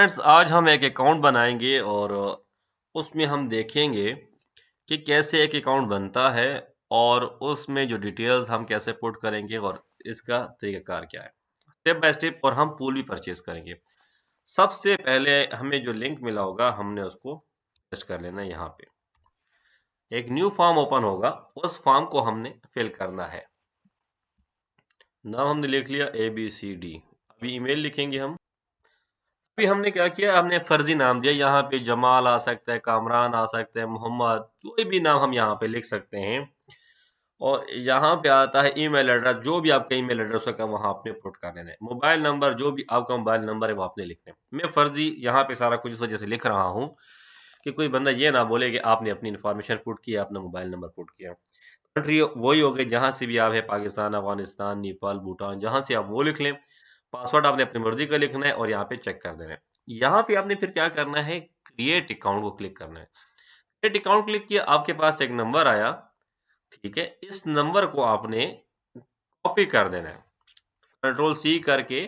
Friends आज हम एक अकाउंट बनाएंगे और उसमें हम देखेंगे कि कैसे एक अकाउंट बनता है और उसमें जो डिटेल्स हम कैसे पुट करेंगे और इसका तरीकाकार क्या है। स्टेप बाय स्टेप और हम पूल भी परचेज करेंगे। सबसे पहले हमें जो लिंक मिला होगा हमने उसको पेस्ट कर लेना है। यहाँ पे एक न्यू फॉर्म ओपन होगा, उस फॉर्म को हमने फिल करना है। नाम हमने लिख लिया ABCD। अभी ईमेल लिखेंगे हम। अभी हमने क्या किया, हमने फर्जी नाम दिया। यहाँ पे जमाल आ सकता है, कामरान आ सकता है, मोहम्मद, कोई भी नाम हम यहाँ पे लिख सकते हैं। और यहाँ पे आता है ईमेल एड्रेस, जो भी आपका ईमेल एड्रेस होगा वहाँ आपने पुट कर देना है। मोबाइल नंबर, जो भी आपका मोबाइल नंबर है वो आपने लिखना है। मैं फर्जी यहाँ पे सारा कुछ इस वजह से लिख रहा हूँ कि कोई बंदा ये ना बोले कि आपने अपनी इन्फॉर्मेशन पुट किया, अपना मोबाइल नंबर पुट किया। कंट्री वही हो गई जहाँ से भी आप है, पाकिस्तान, अफगानिस्तान, नेपाल, भूटान, जहाँ से आप वो लिख लें। पासवर्ड आपने अपनी मर्जी का लिखना है और यहाँ पे चेक कर देना है। यहाँ पे आपने फिर क्या करना है, क्रिएट अकाउंट को क्लिक करना है। क्रिएट अकाउंट क्लिक किया, आपके पास एक नंबर आया। ठीक है, इस नंबर को आपने कॉपी कर देना है, कंट्रोल C करके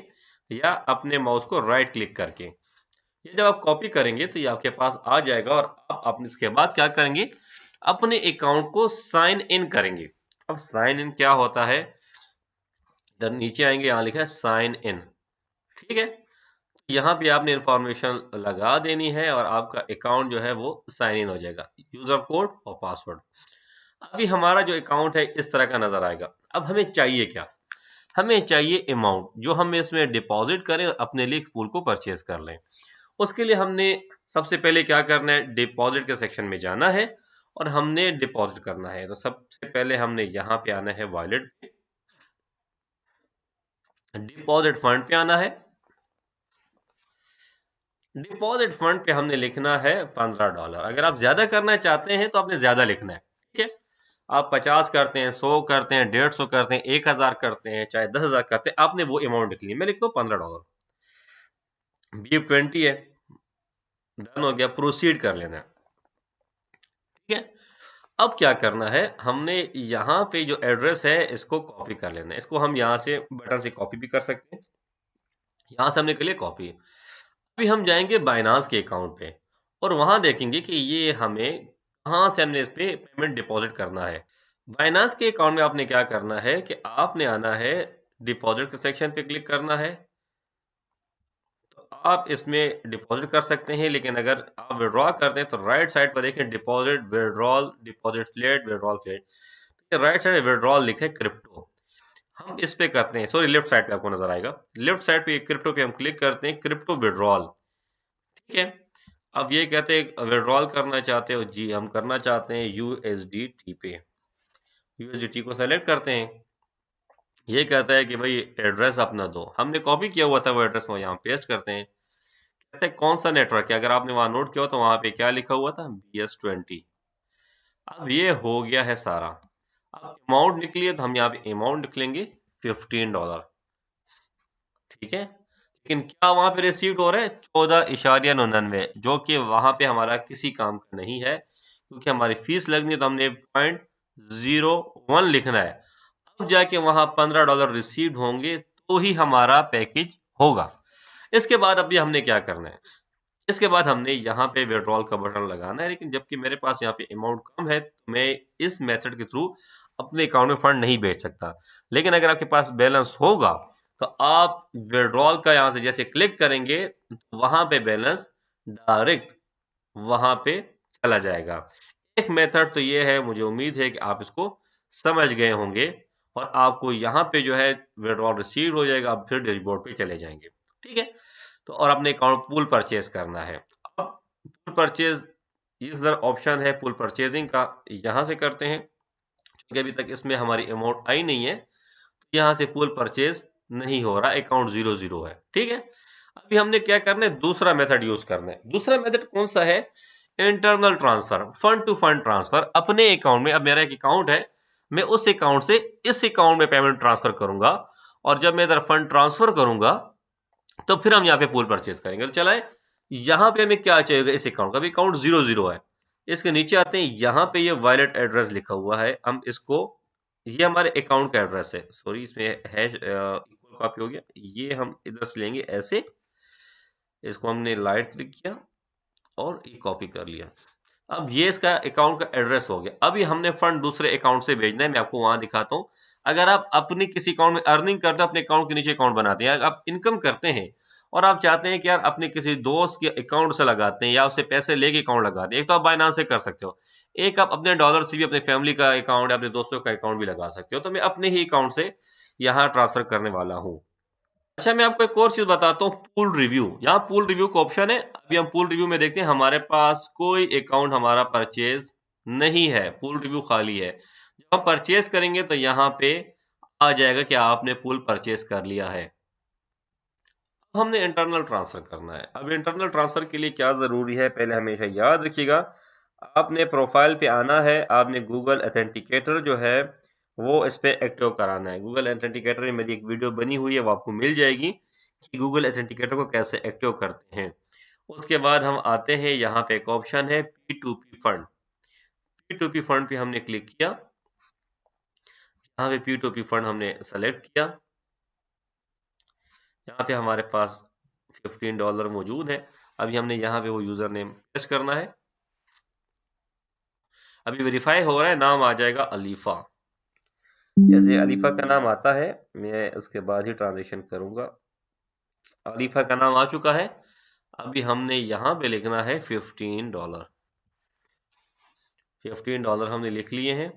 या अपने माउस को राइट क्लिक करके। ये जब आप कॉपी करेंगे तो ये आपके पास आ जाएगा और आप अपने इसके बाद क्या करेंगे, अपने अकाउंट को साइन इन करेंगे। अब साइन इन क्या होता है, इधर नीचे आएंगे, यहाँ लिखा है साइन इन। ठीक है, यहाँ पे आपने इंफॉर्मेशन लगा देनी है और आपका अकाउंट जो है वो साइन इन हो जाएगा, यूजर कोड और पासवर्ड। अभी हमारा जो अकाउंट है इस तरह का नजर आएगा। अब हमें चाहिए क्या, हमें चाहिए अमाउंट जो हम इसमें डिपॉजिट करें और अपने लिए पूल को परचेज कर लें। उसके लिए हमने सबसे पहले क्या करना है, डिपॉजिट के सेक्शन में जाना है और हमने डिपॉजिट करना है। तो सबसे पहले हमने यहाँ पे आना है, वॉलेट पे, डिपॉजिट फंड पे आना है। डिपॉजिट फंड पे हमने लिखना है $15। अगर आप ज्यादा करना चाहते हैं तो आपने ज्यादा लिखना है। ठीक है, आप 50 करते हैं, 100 करते हैं, 150 करते हैं, 1000 करते हैं, चाहे 10,000 करते हैं, आपने वो अमाउंट लिख ली। मैं लिखता हूँ $15। B20 है, डन हो गया, प्रोसीड कर लेना है। ठीक है, अब क्या करना है, हमने यहाँ पे जो एड्रेस है इसको कॉपी कर लेना है। इसको हम यहाँ से बटन से कॉपी भी कर सकते हैं। यहाँ से हमने कर लिया कॉपी। अभी हम जाएंगे बाइनांस के अकाउंट पे और वहां देखेंगे कि ये हमें कहाँ से हमने इस पे पेमेंट डिपॉजिट करना है। बाइनांस के अकाउंट में आपने क्या करना है कि आपने आना है, डिपॉजिट के सेक्शन पे क्लिक करना है। तो आप इसमें डिपॉजिट कर सकते हैं, लेकिन अगर आप विड्रॉ करते हैं तो राइट साइड पर देखें deposit withdrawal, deposit flat, withdrawal flat. Right side withdrawal लिखे क्रिप्टो, हम इस पे करते हैं। सॉरी, लेफ्ट साइड पे आपको नजर आएगा, लेफ्ट साइड पे क्रिप्टो पे हम क्लिक करते हैं, क्रिप्टो विड्रॉल। ठीक है, अब ये कहते हैं विड्रॉल करना चाहते हो, जी हम करना चाहते हैं USDT पे। USDT को सेलेक्ट करते हैं। ये कहता है कि भाई एड्रेस अपना दो, हमने कॉपी किया हुआ था वो एड्रेस, वो यहाँ पेस्ट करते हैं। कहते हैं कौन सा नेटवर्क है, अगर आपने वहां नोट किया हो तो वहां पे क्या लिखा हुआ था, BS20। अब ये हो गया है सारा। अब अमाउंट निकली है तो हम यहाँ पे अमाउंट लिख लेंगे $15। ठीक है, लेकिन क्या वहां पे रिसीव्ड हो रहा है 14.99, जो कि वहां पे हमारा किसी काम का नहीं है, क्योंकि हमारी फीस लगनी है तो हमने .01 लिखना है। अब जाके वहां $15 रिसीव्ड होंगे तो ही हमारा पैकेज होगा। इसके बाद अभी हमने क्या करना है, इसके बाद हमने यहाँ पे विड्रॉल का बटन लगाना है। लेकिन जबकि मेरे पास यहाँ पे अमाउंट कम है तो मैं इस मेथड के थ्रू अपने अकाउंट में फंड नहीं भेज सकता। लेकिन अगर आपके पास बैलेंस होगा तो आप विड्रॉल का यहाँ से जैसे क्लिक करेंगे तो वहां पे बैलेंस डायरेक्ट वहां पे चला जाएगा। एक मेथड तो ये है, मुझे उम्मीद है कि आप इसको समझ गए होंगे और आपको यहाँ पे जो है विड्रॉल रिसीव हो जाएगा, आप फिर डैशबोर्ड पे चले जाएंगे। ठीक है, तो और अपने अकाउंट पूल परचेज करना है। अब पूल परचेज इधर ऑप्शन है पूल परचेजिंग का, यहाँ से करते हैं। क्योंकि अभी तक इसमें हमारी अमाउंट आई नहीं है तो यहाँ से पूल परचेज नहीं हो रहा, अकाउंट 00 है। ठीक है, अभी हमने क्या करना है, दूसरा मेथड यूज करना है। दूसरा मेथड कौन सा है, internal transfer, fund to fund transfer. अपने अकाउंट में, अब मेरा एक अकाउंट है, मैं उस अकाउंट से इस अकाउंट में पेमेंट ट्रांसफर करूंगा और जब मैं इधर फंड ट्रांसफर करूंगा तो फिर हम यहाँ पे पूल परचेज करेंगे। तो चलाए, यहाँ पे हमें क्या चाहिए, इस अकाउंट का भी अकाउंट 00 है। इसके नीचे आते हैं, यहाँ पे ये वॉलेट एड्रेस लिखा हुआ है, हम इसको, ये हमारे अकाउंट का एड्रेस है। सॉरी, इसमें हैश इक्वल कॉपी हो गया, ये हम इधर से लेंगे ऐसे इसको हमने राइट क्लिक किया और ये कॉपी कर लिया। अब ये इसका अकाउंट का एड्रेस हो गया। अभी हमने फंड दूसरे अकाउंट से भेजना है, मैं आपको वहां दिखाता हूँ। अगर आप अपनी किसी अकाउंट में अर्निंग करते हो, अपने अकाउंट के नीचे अकाउंट बनाते हैं, आप इनकम करते हैं और आप चाहते हैं कि यार अपने किसी दोस्त के अकाउंट से लगाते हैं या उससे पैसे लेके अकाउंट लगाते हैं, एक तो आप बाइनांस से कर सकते हो, एक आप अपने डॉलर से भी अपने फैमिली का अकाउंट या अपने दोस्तों का अकाउंट भी लगा सकते हो। तो मैं अपने ही अकाउंट से यहाँ ट्रांसफर करने वाला हूँ। अच्छा, मैं आपको एक और चीज़ बताता हूँ, पूल रिव्यू। यहाँ पूल रिव्यू का ऑप्शन है। अभी हम पूल रिव्यू में देखते हैं, हमारे पास कोई अकाउंट हमारा परचेज़ नहीं है, पूल रिव्यू खाली है। जब हम परचेज़ करेंगे तो यहाँ पे आ जाएगा कि आपने पूल परचेज़ कर लिया है। अब हमने इंटरनल ट्रांसफ़र करना है। अब इंटरनल ट्रांसफ़र के लिए क्या ज़रूरी है, पहले हमेशा याद रखिएगा, आपने प्रोफ़ाइल पे आना है, आपने गूगल ऑथेंटिकेटर जो है वो इस पे एक्टिव कराना है। गूगल ऑथेंटिकेटर में मेरी एक वीडियो बनी हुई है, वो आपको मिल जाएगी कि गूगल ऑथेंटिकेटर को कैसे एक्टिव करते हैं। उसके बाद हम आते हैं, यहाँ पे एक ऑप्शन है P2P फंड। P2P फंड पे हमने क्लिक किया। यहाँ पे P2P फंड हमने सेलेक्ट किया। यहाँ पे हमारे पास $15 मौजूद है। अभी हमने यहाँ पे वो यूज़र नेम पेस्ट करना है। अभी वेरीफाई हो रहा है, नाम आ जाएगा अलीफा। जैसे अलीफा का नाम आता है, मैं उसके बाद ही ट्रांजेक्शन करूंगा। अलीफा का नाम आ चुका है। अभी हमने यहाँ पे लिखना है $15। $15 हमने लिख लिए हैं।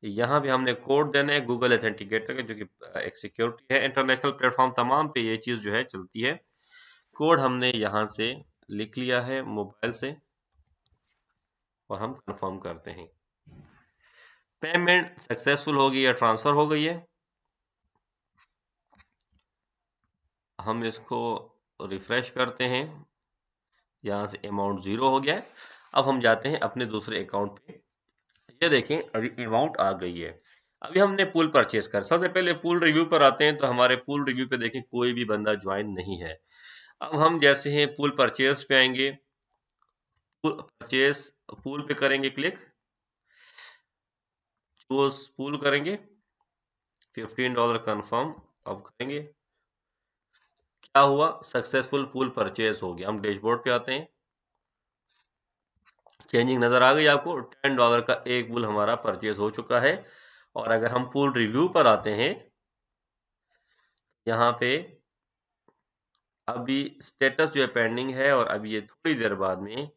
यहाँ पे हमने कोड देना है गूगल ऑथेंटिकेटर का, जो कि एक सिक्योरिटी है। इंटरनेशनल प्लेटफॉर्म तमाम पे ये चीज़ जो है चलती है। कोड हमने यहाँ से लिख लिया है मोबाइल से और हम कंफर्म करते हैं। पेमेंट सक्सेसफुल हो गई या ट्रांसफ़र हो गई है। हम इसको रिफ्रेश करते हैं, यहाँ से अमाउंट 0 हो गया है। अब हम जाते हैं अपने दूसरे अकाउंट पे। ये देखें, अभी अमाउंट आ गई है। अभी हमने पूल परचेज कर, सबसे पहले पूल रिव्यू पर आते हैं। तो हमारे पूल रिव्यू पे देखें कोई भी बंदा ज्वाइन नहीं है। अब हम जैसे हैं पूल परचेज पे आएंगे, पूल परचेज, पूल पे करेंगे क्लिक, चूज पूल करेंगे, $15 कंफर्म अब करेंगे। क्या हुआ, सक्सेसफुल पूल परचेज हो गया। हम डैशबोर्ड पे आते हैं, चेंजिंग नज़र आ गई आपको। $10 का एक पूल हमारा परचेज हो चुका है। और अगर हम पूल रिव्यू पर आते हैं, यहाँ पे अभी स्टेटस जो है पेंडिंग है, और अभी ये थोड़ी देर बाद में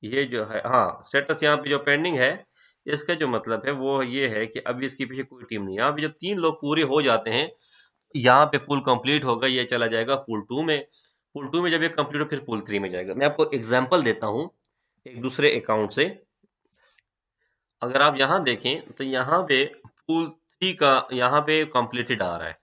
ये जो है, हाँ, स्टेटस यहाँ पे जो पेंडिंग है, इसका जो मतलब है वो ये है कि अभी इसके पीछे कोई टीम नहीं है। यहाँ पे जब 3 लोग पूरे हो जाते हैं, यहाँ पे पूल कंप्लीट होगा, ये चला जाएगा पूल 2 में। पूल 2 में जब ये कंप्लीट हो, फिर पूल 3 में जाएगा। मैं आपको एग्जांपल देता हूँ एक दूसरे अकाउंट से। अगर आप यहाँ देखें तो यहाँ पे पूल 3 का यहाँ पे कंप्लीटेड आ रहा है,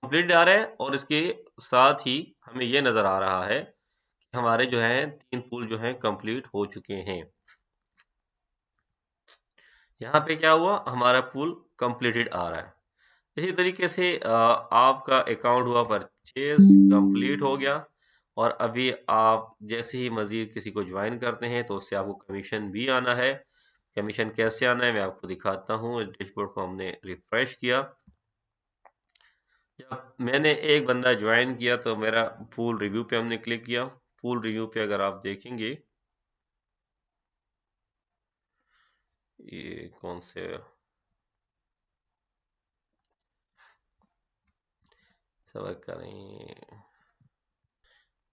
कंप्लीटेड आ रहा है, और इसके साथ ही हमें ये नज़र आ रहा है कि हमारे जो है 3 पूल जो हैं कंप्लीट हो चुके हैं। यहाँ पे क्या हुआ, हमारा पूल कंप्लीटेड आ रहा है। इसी तरीके से आपका अकाउंट हुआ परचेज, कंप्लीट हो गया। और अभी आप जैसे ही मज़ीद किसी को ज्वाइन करते हैं तो उससे आपको कमीशन भी आना है। कमीशन कैसे आना है मैं आपको दिखाता हूँ। डैशबोर्ड को हमने रिफ्रेश किया, जब मैंने एक बंदा ज्वाइन किया तो मेरा पूल रिव्यू पे हमने क्लिक किया। पूल रिव्यू पे अगर आप देखेंगे, ये कौन से, सबर करें,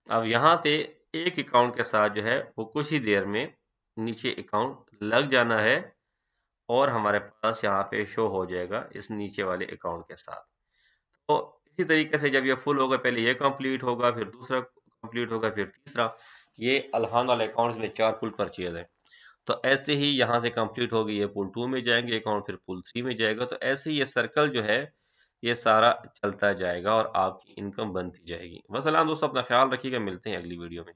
अब यहाँ पे एक अकाउंट के साथ जो है वो कुछ ही देर में नीचे अकाउंट लग जाना है, और हमारे पास यहाँ पे शो हो जाएगा इस नीचे वाले अकाउंट के साथ। तो इसी तरीके से जब ये फुल होगा, पहले ये कंप्लीट होगा, फिर दूसरा कंप्लीट होगा, फिर तीसरा। ये अल्हान वाले अकाउंट्स में 4 पुल परचेज है। तो ऐसे ही यहाँ से कंप्लीट होगी, ये पुल 2 में जाएंगे अकाउंट, फिर पुल 3 में जाएगा। तो ऐसे ही ये सर्कल जो है ये सारा चलता जाएगा और आपकी इनकम बनती जाएगी। वसलाम दोस्तों, अपना ख्याल रखिएगा, मिलते हैं अगली वीडियो में।